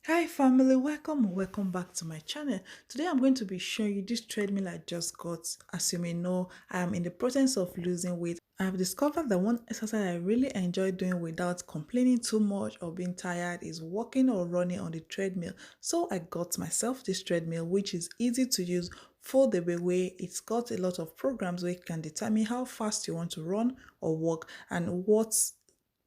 Hi family, welcome or welcome back to my channel. Today I'm going to be showing you this treadmill I just got. As you may know, I am in the process of losing weight. I have discovered that one exercise I really enjoy doing without complaining too much or being tired is walking or running on the treadmill. So I got myself this treadmill, which is easy to use, foldable way. It's got a lot of programs where you can determine how fast you want to run or walk and what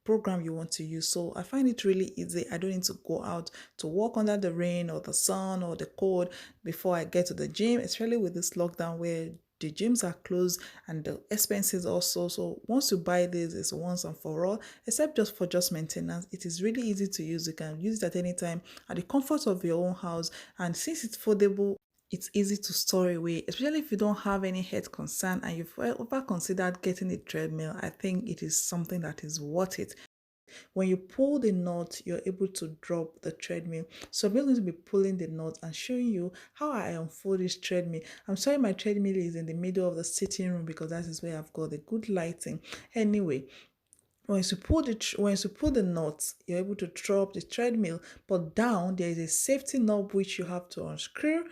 program you want to use. So I find it really easy. I don't need to go out to walk under the rain or the sun or the cold before I get to the gym, especially with this lockdown where the gyms are closed and the expenses also. So once you buy this, it's once and for all, except just for just maintenance. It is really easy to use. You can use it at any time at the comfort of your own house. And since it's foldable, it's easy to store away, especially if you don't have any health concern and you've ever considered getting a treadmill. I think it is something that is worth it. When you pull the knot, you're able to drop the treadmill. So I'm going to be pulling the knot and showing you how I unfold this treadmill. I'm sorry my treadmill is in the middle of the sitting room because that is where I've got the good lighting. Anyway, once you pull the knots, you're able to drop the treadmill, but down there is a safety knob which you have to unscrew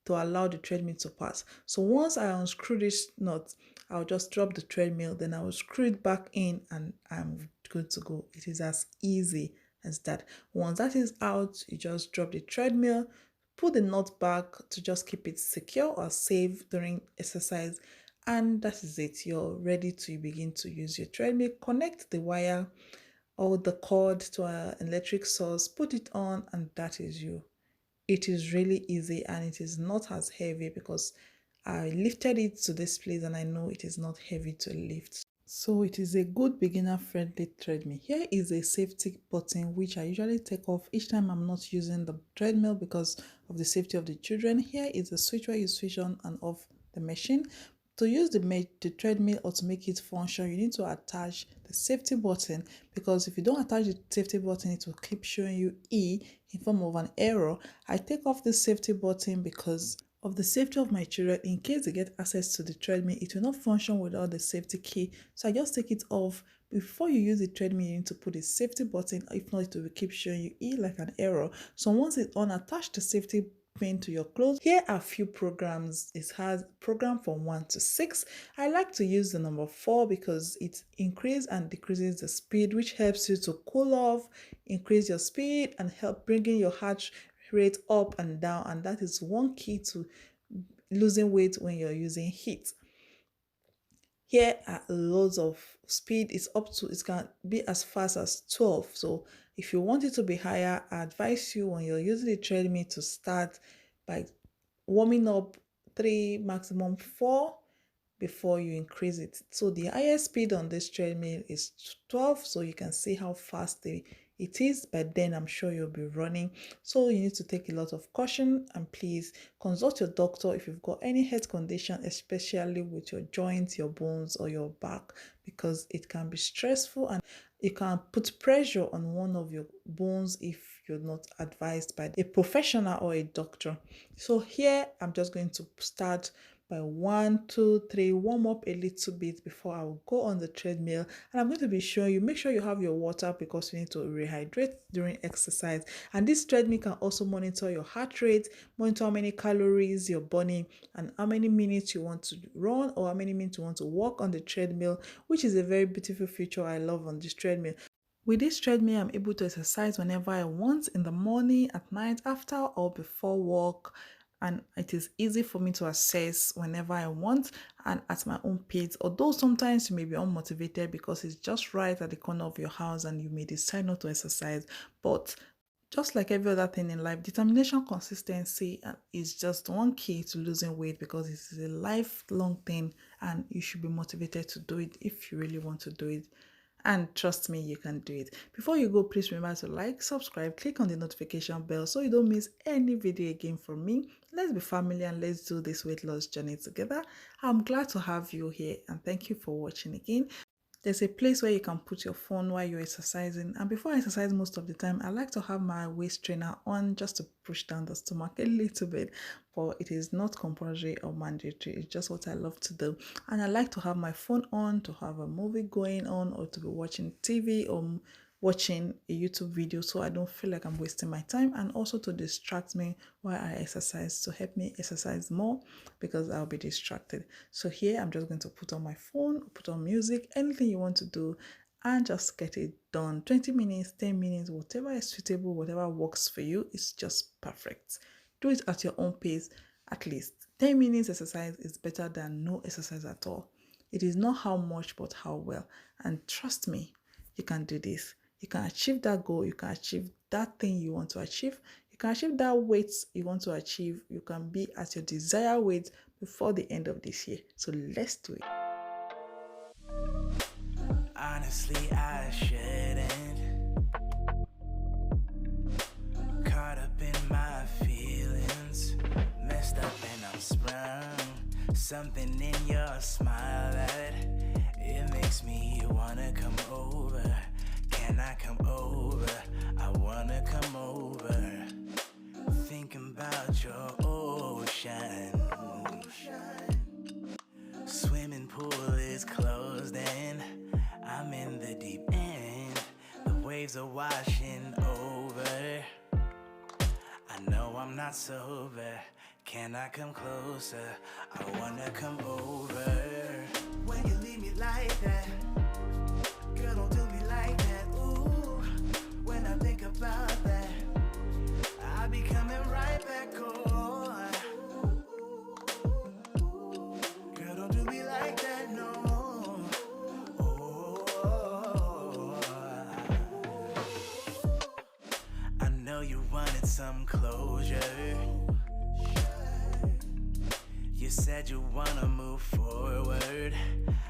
to allow the treadmill to pass. So once I unscrew this knot, I'll just drop the treadmill, then I will screw it back in and I'm good to go. It is as easy as that. Once that is out, you just drop the treadmill, put the knot back to just keep it secure or safe during exercise, and that is it. You're ready to begin to use your treadmill. Connect the wire or the cord to an electric source, put it on, and that is you. It is really easy and it is not as heavy because I lifted it to this place and I know it is not heavy to lift. So it is a good beginner friendly treadmill. Here is a safety button which I usually take off each time I'm not using the treadmill because of the safety of the children. Here is a switch where you switch on and off the machine. To use the treadmill or to make it function, you need to attach the safety button, because if you don't attach the safety button, it will keep showing you E in form of an error. I take off the safety button because of the safety of my children. In case they get access to the treadmill, it will not function without the safety key. So I just take it off. Before you use the treadmill, you need to put a safety button. If not, it will keep showing you E like an error. So once it's on, attach the safety pin to your clothes. Here are a few programs. It has program from 1 to 6. I like to use the number 4 because it increases and decreases the speed, which helps you to cool off, increase your speed, and help bringing your heart rate up and down. And that is one key to losing weight when you're using heat. Here are loads of speed. It's up to, it can be as fast as 12. So if you want it to be higher, I advise you when you're using the treadmill to start by warming up 3, maximum 4 before you increase it. So the highest speed on this treadmill is 12, so you can see how fast it is. But then I'm sure you'll be running, so you need to take a lot of caution, and please consult your doctor if you've got any health condition, especially with your joints, your bones, or your back, because it can be stressful and it can put pressure on one of your bones if you're not advised by a professional or a doctor. So here I'm just going to start by 1, 2, 3, warm up a little bit before I will go on the treadmill. And I'm going to be showing you, make sure you have your water because you need to rehydrate during exercise. And this treadmill can also monitor your heart rate, monitor how many calories you're burning, and how many minutes you want to run or how many minutes you want to walk on the treadmill, which is a very beautiful feature I love on this treadmill. With this treadmill, I'm able to exercise whenever I want, in the morning, at night, after or before work, and it is easy for me to access whenever I want and at my own pace. Although sometimes you may be unmotivated because it's just right at the corner of your house and you may decide not to exercise, but just like every other thing in life, determination, consistency is just one key to losing weight, because it is a lifelong thing and you should be motivated to do it if you really want to do it. And trust me, you can do it. Before you go, please remember to like, subscribe, click on the notification bell so you don't miss any video again from me. Let's be family and let's do this weight loss journey together. I'm glad to have you here and thank you for watching again. There's a place where you can put your phone while you're exercising. And before I exercise most of the time, I like to have my waist trainer on just to push down the stomach a little bit. But it is not compulsory or mandatory. It's just what I love to do. And I like to have my phone on to have a movie going on or to be watching TV or watching a YouTube video so I don't feel like I'm wasting my time, and also to distract me while I exercise, to help me exercise more because I'll be distracted. So here I'm just going to put on my phone, put on music, anything you want to do, and just get it done. 20 minutes, 10 minutes, whatever is suitable, whatever works for you, is just perfect. Do it at your own pace. At least 10 minutes exercise is better than no exercise at all. It is not how much, but how well. And trust me, you can do this. You can achieve that goal. You can achieve that thing you want to achieve. You can achieve that weight you want to achieve. You can be at your desired weight before the end of this year. So let's do it. Honestly, I shouldn't. Caught up in my feelings. Messed up and I'm sprung. Something in your smile that it makes me wanna come over. Can I come over? I wanna come over. Thinking about your ocean. Swimming pool is closed and I'm in the deep end. The waves are washing over. I know I'm not sober. Can I come closer? I wanna come over. When you leave me like that, girl, don't do me like that. Ooh, when I think about that, I'll be coming right back on. Girl, don't do me like that, no. I know you wanted some closure. You said you wanna move forward.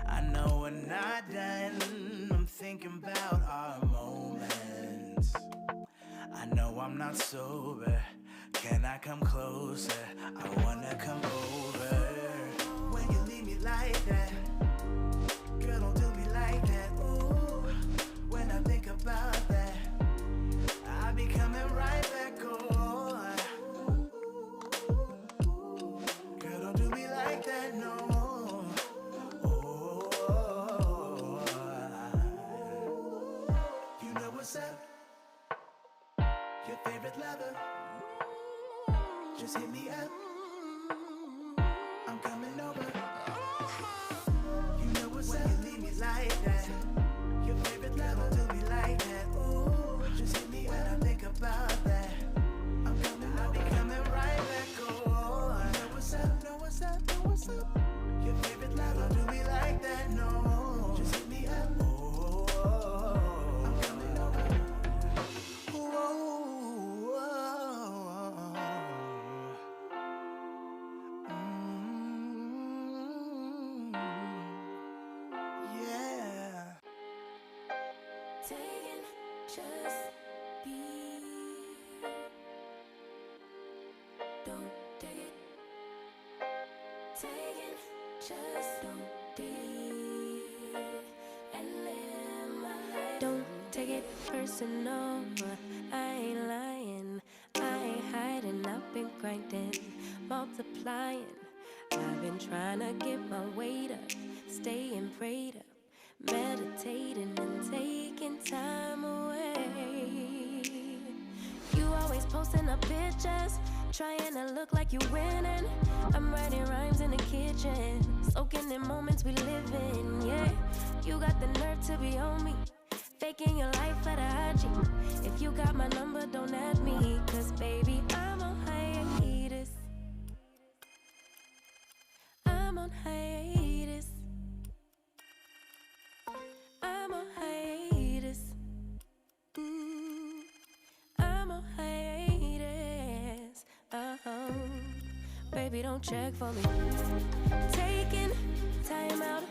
I know we're not done. I'm thinking about our moments. I know I'm not sober. Can I come closer? I wanna come over. When you leave me like that, girl, don't do me like that. Ooh, when I think about that, I'll be coming right back on. Girl, don't do me like that, no. You know what's up? Your favorite lover. Just hit me up. I'm coming over. You know what's up? When you leave me like that, your favorite lover. Do me like that. Ooh, just hit me when I think about that. I'm coming, I'll be coming right back on. Know what's up? Know what's up? Know what's up? Your favorite lover. Do me like that. No, just hit me up. Oh, I'm coming over. Yeah. Taking just be. Don't take it. Taking just don't be. And live my life. Don't take it personal. I ain't lying. I ain't hiding. I've been grinding, multiplying. I've been trying to get my weight up, staying prayed up, meditating and taking time away. You always posting up pictures, trying to look like you winning. I'm writing rhymes in the kitchen, soaking in moments we live in. Yeah, you got the nerve to be on me, faking your life for the IG. If you got my number, don't add me, cause baby, I'm on hiatus. I'm on hiatus. I'm on hiatus. I'm on hiatus. Baby, don't check for me. Taking time out.